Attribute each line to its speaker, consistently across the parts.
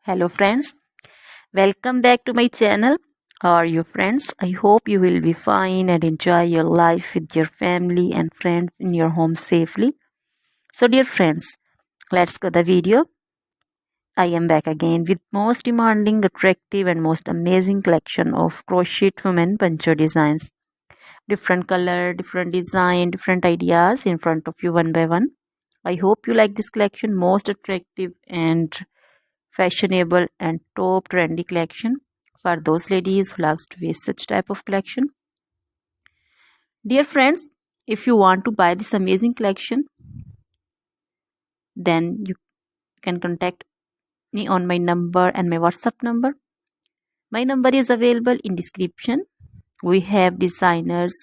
Speaker 1: Hello friends, welcome back to my channel. How are you friends? I hope you will be fine and enjoy your life with your family and friends in your home safely. So dear friends, let's go the video. I am back again with most demanding, attractive and most amazing collection of crochet women poncho designs. Different color, different design, different ideas in front of you one by one. I hope you like this collection, most attractive and fashionable and top trendy collection for those ladies who loves to wear such type of collection. Dear friends, if you want to buy this amazing collection, then you can contact me on my number and my WhatsApp number. My number is available in description. We have designers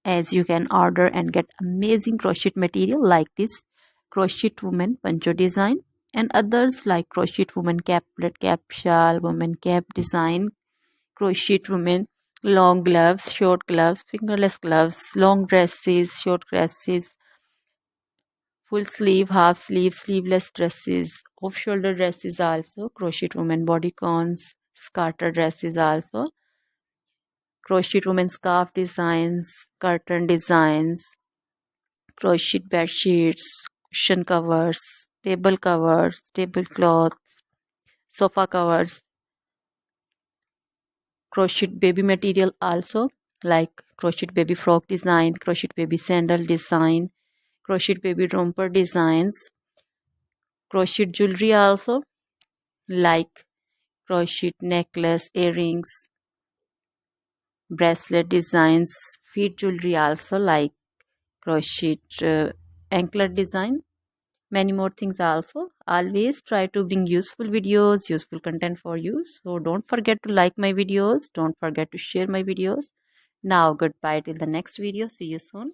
Speaker 1: as you can order and get amazing crochet material like this crochet woman poncho design and others like crochet woman caplet, cap shawl, woman cap design, crochet women long gloves, short gloves, fingerless gloves, long dresses, short dresses, full sleeve, half sleeve, sleeveless dresses, off shoulder dresses, also crochet women bodycons, scarter dresses, also crochet women scarf designs, curtain designs, crochet bed sheets, cushion covers, tablecloths, sofa covers, crochet baby material also like crochet baby frock design, crochet baby sandal design, crochet baby romper designs, crochet jewelry also like crochet necklace, earrings, bracelet designs, feet jewelry also like crochet anklet design, many more things also. Always try to bring useful videos, useful content for you, so don't forget to like my videos, don't forget to share my videos. Now goodbye till the next video, see you soon.